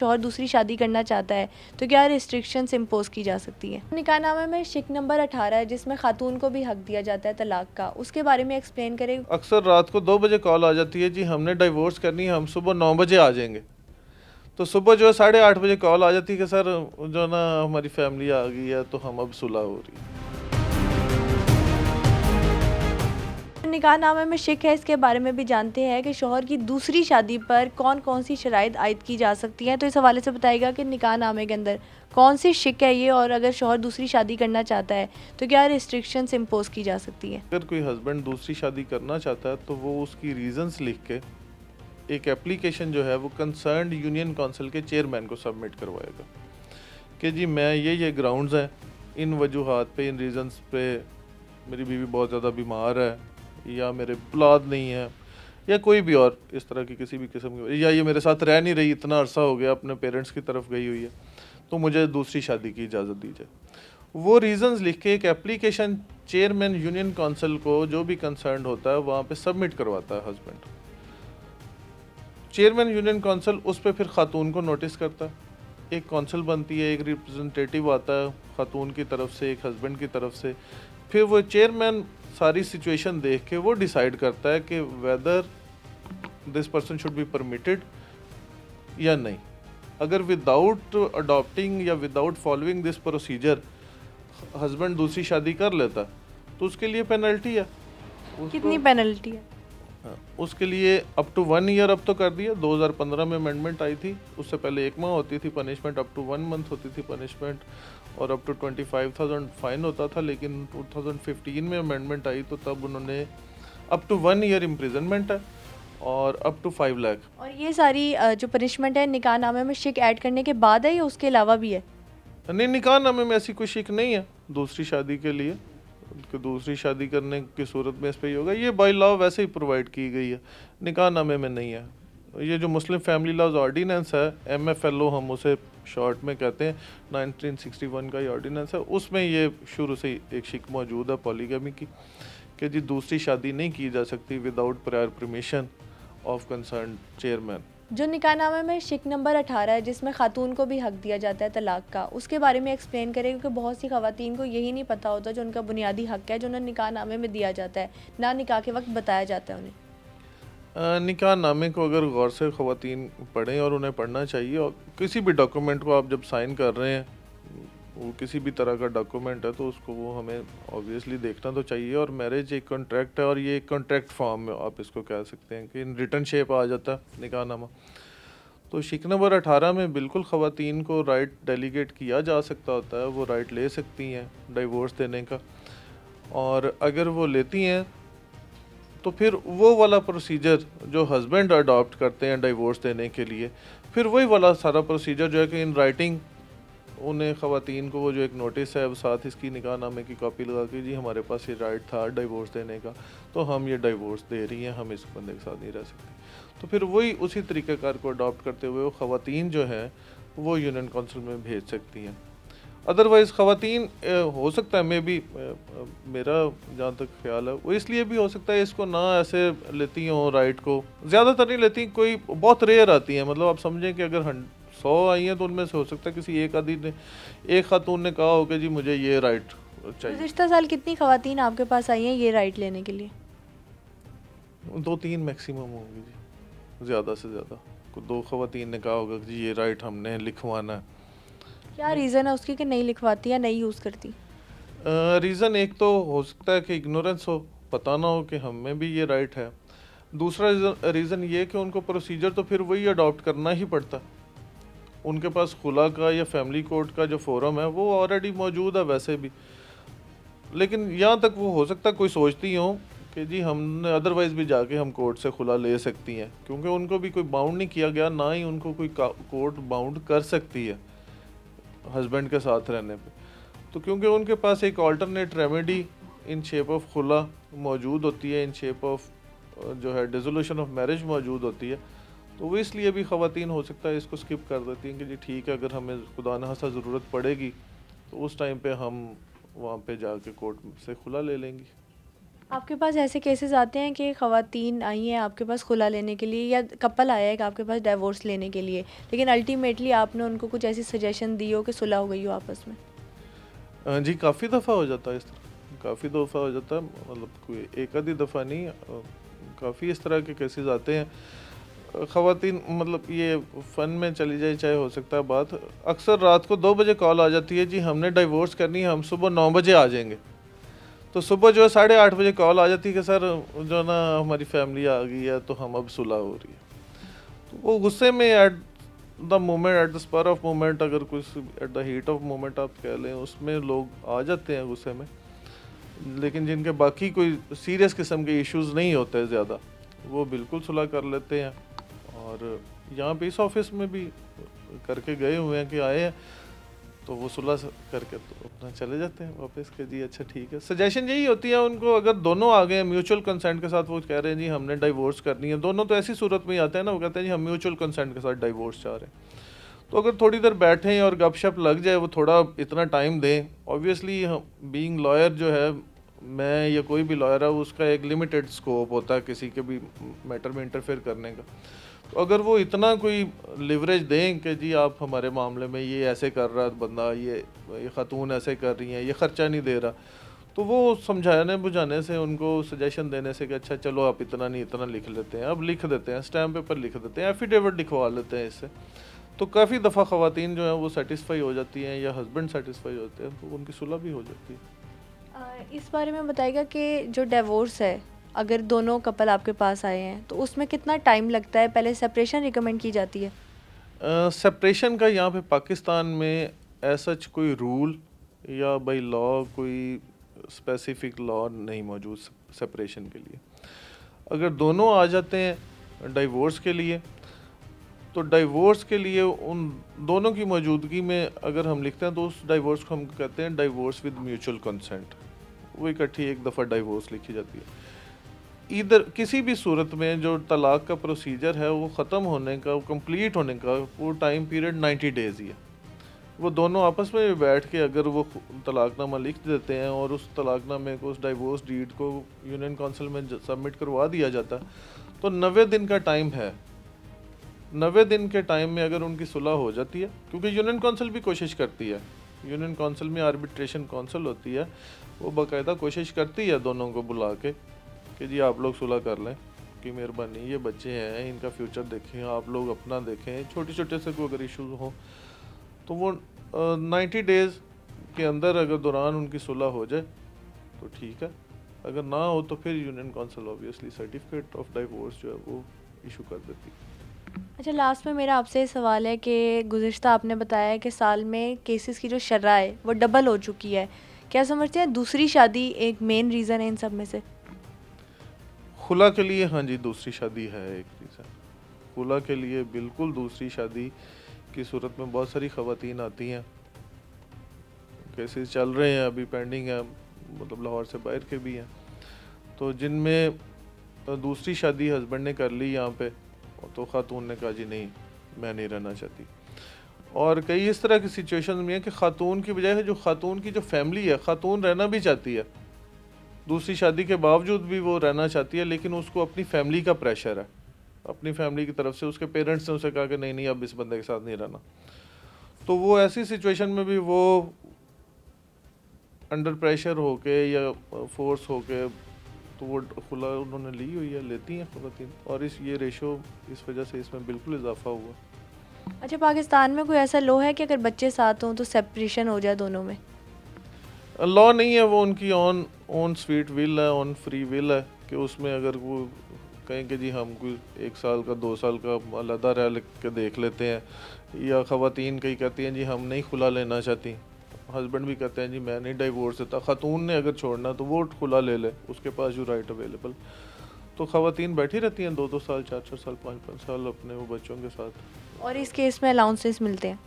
शौहर दूसरी शादी करना चाहता है तो क्या रिस्ट्रिक्शंस इम्पोज की जा सकती है। निकाहनामे में शिक नंबर 18 है जिसमें खातून को भी हक दिया जाता है तलाक का, उसके बारे में एक्सप्लेन करें। अक्सर रात को 2 बजे कॉल आ जाती है, जी हमने डाइवोर्स करनी है, हम सुबह 9 बजे आ जाएंगे। तो सुबह जो है 8:30 बजे कॉल आ जाती है कि सर जो ना हमारी फैमिली आ गई है तो हम अब सुलह हो रही है। निकाहनामे में शिक है, इसके बारे में भी जानते हैं कि शौहर की दूसरी शादी पर कौन कौन सी शराइत आयद की जा सकती हैं। तो इस हवाले से बताएगा कि निकाहनामे के अंदर कौन सी शिक है ये, और अगर शौहर दूसरी शादी करना चाहता है तो क्या रिस्ट्रिक्शंस इम्पोज की जा सकती है। अगर कोई हस्बैंड दूसरी शादी करना चाहता है तो वो उसकी रीजंस लिख के एक एप्लीकेशन जो है वो कंसर्न्ड यूनियन काउंसिल के चेयरमैन को सबमिट करवाएगा कि जी मैं ये ग्राउंड्स हैं, इन वजूहात पे, इन रीजंस पे मेरी बीवी बहुत ज़्यादा बीमार है, या मेरे औलाद नहीं है, या कोई भी और इस तरह की किसी भी किस्म की, या ये मेरे साथ रह नहीं रही, इतना अरसा हो गया अपने पेरेंट्स की तरफ गई हुई है, तो मुझे दूसरी शादी की इजाज़त दी जाए। वो रीजंस लिख के एक एप्लीकेशन चेयरमैन यूनियन काउंसिल को जो भी कंसर्न होता है वहाँ पे सबमिट करवाता है हस्बैंड। चेयरमैन यूनियन काउंसिल उस पर फिर खातून को नोटिस करता है, एक काउंसिल बनती है, एक रिप्रेजेंटेटिव आता है खातून की तरफ से, एक हस्बैंड की तरफ से। फिर वो चेयरमैन सारी सिचुएशन देख के वो डिसाइड करता है कि whether this person should be permitted या नहीं। अगर विदाउट अडॉप्टिंग या without following this procedure husband दूसरी शादी कर लेता तो उसके लिए पेनल्टी है। कितनी पेनल्टी है? उसके लिए अप टू 1 ईयर अब तो कर दिया, 2015 में अमेंडमेंट आई थी, उससे पहले 1 माह होती थी पनिशमेंट, अप टू 1 मंथ होती थी पनिशमेंट, और अप टू 25,000 फाइन होता था। लेकिन 2015 में अमेंडमेंट आई तो तब उन्होंने अप टू 1 ईयर इम्प्रिजनमेंट है और अप टू 5 लाख। और ये सारी जो पनिशमेंट है निकाहनामे में शिक ऐड करने के बाद है या उसके अलावा भी है? नहीं, निकाहनामे में ऐसी कोई शिक नहीं है दूसरी शादी के लिए कि दूसरी शादी करने की सूरत में इस पर ही होगा। ये बाय लॉ वैसे ही प्रोवाइड की गई है, निकाहनामे में नहीं है। ये जो मुस्लिम फैमिली लॉज ऑर्डिनेंस है, MFLO हम उसे शॉर्ट में कहते हैं, 1961 का ये ऑर्डिनेंस है, उसमें ये शुरू से ही एक शिक मौजूद है पॉलीगैमी की कि जी दूसरी शादी नहीं की जा सकती without prior permission of concern chairman. जो निकाहनामे में शिक नंबर 18 है जिसमें खातून को भी हक दिया जाता है तलाक का, उसके बारे में एक्सप्लेन करें, क्योंकि बहुत सी खवातीन को यही नहीं पता होता जो उनका बुनियादी हक है जो उन्हें निकाहनामे में दिया जाता है, ना निकाह के वक्त बताया जाता है उन्हें। निकाहनामे को अगर गौर से ख़वातीन पढ़ें, और उन्हें पढ़ना चाहिए, और किसी भी डॉक्यूमेंट को आप जब साइन कर रहे हैं, वो किसी भी तरह का डॉक्यूमेंट है तो उसको वो हमें ऑब्वियसली देखना तो चाहिए। और मैरिज एक कॉन्ट्रैक्ट है, और ये एक कॉन्ट्रैक्ट फॉर्म में आप इसको कह सकते हैं कि इन रिटर्न शेप आ जाता है निकाहनामा। तो शिक नंबर 18 में बिल्कुल ख़वातीन को राइट डेलीगेट किया जा सकता होता है, वो राइट ले सकती हैं डाइवोर्स देने का, और अगर वो लेती हैं तो फिर वो वाला प्रोसीजर जो हस्बैंड अडॉप्ट करते हैं डाइवोर्स देने के लिए, फिर वही वाला सारा प्रोसीजर जो है कि इन राइटिंग उन्हें ख़वातीन को वो जो एक नोटिस है, साथ इसकी निकाहनामे की कॉपी लगा के, जी हमारे पास ये राइट था डाइवोर्स देने का, तो हम ये डाइवोर्स दे रही हैं, हम इस बंदे के साथ नहीं रह सकते। तो फिर वही उसी तरीक़ेकार को अडॉप्ट करते हुए वो ख़वातीन जो हैं वो यूनियन काउंसिल में भेज सकती हैं। अदरवाइज़ ख़वातीन हो सकता है मे बी, मेरा जहाँ तक ख्याल है वो इसलिए भी हो सकता है इसको ना ऐसे लेती हों राइट को, ज़्यादातर नहीं लेती, कोई बहुत रेयर आती हैं। मतलब आप समझें कि अगर 100 आई हैं तो उनमें से हो सकता है किसी एक आदि ने, एक खातून ने कहा हो कि जी मुझे ये राइट चाहिए। गुज़िश्ता साल कितनी खवातीन आपके पास आई हैं ये राइट लेने के लिए? 2-3 मैक्सिमम होंगी जी, ज़्यादा से ज़्यादा 2 ख़वातीन ने कहा होगा कि जी ये राइट हमने लिखवाना है। क्या रीज़न है उसकी कि नहीं लिखवाती या नहीं यूज़ करती? रीज़न एक तो हो सकता है कि इग्नोरेंस हो, पता ना हो कि हमें भी ये राइट है। दूसरा रीज़न ये कि उनको प्रोसीजर तो फिर वही अडॉप्ट करना ही पड़ता। उनके पास खुला का या फैमिली कोर्ट का जो फोरम है वो ऑलरेडी मौजूद है वैसे भी। लेकिन यहाँ तक वो हो सकता है कोई सोचती हो कि जी हमने अदरवाइज़ भी जाके हम कोर्ट से खुला ले सकती हैं, क्योंकि उनको भी कोई बाउंड नहीं किया गया, ना ही उनको कोई कोर्ट बाउंड कर सकती है हस्बैंड के साथ रहने पे। तो क्योंकि उनके पास एक alternate remedy in shape of खुला मौजूद होती है, इन शेप ऑफ जो है डिसोल्यूशन ऑफ मैरिज मौजूद होती है, तो वो इसलिए भी ख़वातीन हो सकता है इसको स्किप कर देती हैं कि जी ठीक है, अगर हमें खुदा न खास्ता ज़रूरत पड़ेगी तो उस टाइम पे हम वहाँ पे जाके कोर्ट से खुला ले लेंगी। आपके पास ऐसे केसेस आते हैं कि ख़वातीन आई हैं आपके पास खुला लेने के लिए, या कपल आया है कि आपके पास डिवोर्स लेने के लिए, लेकिन अल्टीमेटली आपने उनको कुछ ऐसी सजेशन दी हो कि सुलह हो गई हो आपस में? जी, काफ़ी दफ़ा हो जाता है इस तरह, काफ़ी दफ़ा हो जाता है, मतलब कोई एक आधी दफ़ा नहीं, काफ़ी इस तरह के केसेस आते हैं। ख़वातीन मतलब ये फ़न में चली जाए चाहे, हो सकता है बात, अक्सर रात को 2 बजे कॉल आ जाती है, जी हमने डिवोर्स करनी है, हम सुबह 9 बजे आ जाएँगे। तो सुबह जो है 8:30 बजे कॉल आ जाती है कि सर जो है ना हमारी फैमिली आ गई है, तो हम अब सुलह हो रही है। तो वो गुस्से में at the moment, at the spur of moment, अगर कुछ at the heat of moment आप कह लें, उसमें लोग आ जाते हैं गुस्से में। लेकिन जिनके बाकी कोई सीरियस किस्म के इश्यूज नहीं होते ज़्यादा, वो बिल्कुल सुलह कर लेते हैं। और यहाँ पे इस ऑफिस में भी करके गए हुए हैं कि आए हैं, तो वो सुलह करके तो अपना चले जाते हैं वापस के, जी अच्छा ठीक है। सजेशन यही होती है उनको, अगर दोनों आ गए हैं म्यूचुअल कंसेंट के साथ, वो कह रहे हैं जी हमने डिवोर्स करनी है, दोनों तो ऐसी सूरत में ही आते हैं ना, वो कहते हैं जी हम म्यूचुअल कंसेंट के साथ डिवोर्स चाह रहे हैं। तो अगर थोड़ी देर बैठें और गपशप लग जाए, वो थोड़ा इतना टाइम दें। ऑब्वियसली बीइंग लॉयर जो है, मैं या कोई भी लॉयर है, उसका एक लिमिटेड स्कोप होता है किसी के भी मैटर में इंटरफेयर करने का। तो अगर वो इतना कोई लिवरेज दें कि जी आप हमारे मामले में ये ऐसे कर रहा है बंदा, ये खातून ऐसे कर रही हैं, ये ख़र्चा नहीं दे रहा, तो वो समझाने बुझाने से, उनको सजेशन देने से कि अच्छा चलो आप इतना नहीं इतना लिख लेते हैं, अब लिख देते हैं, स्टैम्प पेपर लिख देते हैं, एफिडेविट लिखवा लेते हैं इससे। तो काफ़ी दफ़ा ख़वातीन जो हैं वो सेटिस्फाई हो जाती हैं, या हस्बैंड सेटिस्फाई होते हैं, तो उनकी सुलह भी हो जाती है। इस बारे में बताइएगा कि जो डिवोर्स है, अगर दोनों कपल आपके पास आए हैं तो उसमें कितना टाइम लगता है? पहले सेपरेशन रिकमेंड की जाती है? सेपरेशन का यहाँ पे पाकिस्तान में ऐसा कोई रूल या बाई लॉ कोई स्पेसिफिक लॉ नहीं मौजूद सेपरेशन के लिए। अगर दोनों आ जाते हैं डाइवोर्स के लिए, तो डाइवोर्स के लिए उन दोनों की मौजूदगी में अगर हम लिखते हैं, तो उस डाइवोर्स को हम कहते हैं डाइवोर्स विद म्यूचुअल कंसेंट। वो इकट्ठी एक दफ़ा डाइवोर्स लिखी जाती है। इधर किसी भी सूरत में जो तलाक का प्रोसीजर है, वो ख़त्म होने का, वो कंप्लीट होने का वो टाइम पीरियड 90 डेज़ ही है। वो दोनों आपस में भी बैठ के अगर वो तलाकनामा लिख देते हैं और उस तलाकनामे को, उस डाइवोर्स डीड को यूनियन काउंसिल में सबमिट करवा दिया जाता, तो 90 दिन का टाइम है। 90 दिन के टाइम में अगर उनकी सुलह हो जाती है, क्योंकि यूनियन काउंसिल भी कोशिश करती है, यूनियन काउंसिल में आर्बिट्रेशन काउंसिल होती है, वो बाकायदा कोशिश करती है दोनों को बुला के कि जी आप लोग सुलह कर लें, कि मेहरबानी, ये बच्चे हैं, इनका फ्यूचर देखें, आप लोग अपना देखें, छोटे छोटे से कोई अगर इशूज़ हो, तो वो 90 डेज़ के अंदर अगर दौरान उनकी सुलह हो जाए तो ठीक है। अगर ना हो तो फिर union council obviously certificate of divorce जो है वो इशू कर देती है। अच्छा, लास्ट में मेरा आपसे ये सवाल है कि गुज़िश्ता आपने बताया कि साल में केसेस की जो शरह है वो डबल हो चुकी है। क्या समझते हैं दूसरी शादी एक मेन रीज़न है इन सब में से? खुला के लिए हाँ जी, दूसरी शादी है एक रीज़न। खुला के लिए बिल्कुल दूसरी शादी की सूरत में बहुत सारी ख़वातीन आती हैं, केसेस चल रहे हैं, अभी पेंडिंग है, मतलब लाहौर से बाहर के भी हैं, तो जिनमें दूसरी शादी हस्बैंड ने कर ली यहाँ पे, तो खातून ने कहा जी नहीं मैं नहीं रहना चाहती। और कई इस तरह की सिचुएशन में है कि खातून की बजाय जो खातून की जो फैमिली है, खातून रहना भी चाहती है, दूसरी शादी के बावजूद भी वो रहना चाहती है, लेकिन उसको अपनी फैमिली का प्रेशर है, अपनी फैमिली की तरफ से उसके पेरेंट्स ने उसे कहा कि नहीं नहीं अब इस बंदे के साथ नहीं रहना। तो वो ऐसी सिचुएशन में भी वो अंडर प्रेशर होके या फोर्स होके, तो वो खुला उन्होंने ली हुई है, लेती हैं ख़वातीन, और ये रेशो इस वजह से इसमें बिल्कुल इजाफा हुआ। अच्छा, पाकिस्तान में कोई ऐसा लॉ है कि अगर बच्चे साथ हों तो सेपरेशन हो जाए दोनों में? लॉ नहीं है, वो उनकी ऑन ऑन स्वीट विल है, ऑन फ्री विल है, कि उसमें अगर वो कहें कि जी हम कोई 1 साल का 2 साल का अलहदा रह के देख लेते हैं, या ख़वातीन कहीं कहती हैं जी हम नहीं खुला लेना चाहती, हस्बैंड भी कहते हैं जी मैं नहीं डाइवोर्स देता, खातून ने अगर छोड़ना तो वो खुला ले ले, उसके पास जो राइट अवेलेबल, तो ख़वातीन बैठी रहती हैं 2-2 साल, 4-4 साल, 5-5 साल अपने वो बच्चों के साथ। और इस केस में अलाउंसेस मिलते हैं?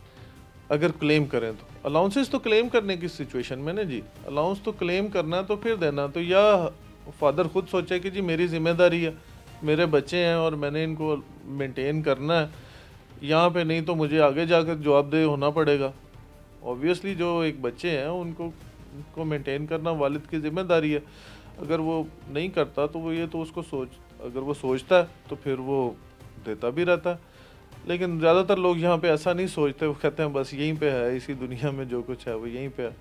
अगर क्लेम करें तो अलाउंसेस तो क्लेम करने की सिचुएशन में ना जी, अलाउंस तो क्लेम करना तो फिर देना, तो या फादर खुद सोचे कि जी मेरी जिम्मेदारी है, मेरे बच्चे हैं और मैंने इनको मेंटेन करना है यहाँ पे, नहीं तो मुझे आगे जाकर जवाबदेह होना पड़ेगा। ऑब्वियसली जो एक बच्चे हैं उनको मेंटेन करना वालिद की जिम्मेदारी है। अगर वो नहीं करता तो वो ये तो उसको अगर वो सोचता है तो फिर वो देता भी रहता है। लेकिन ज़्यादातर लोग यहाँ पे ऐसा नहीं सोचते, वो कहते हैं बस यहीं पे है, इसी दुनिया में जो कुछ है वो यहीं पे है।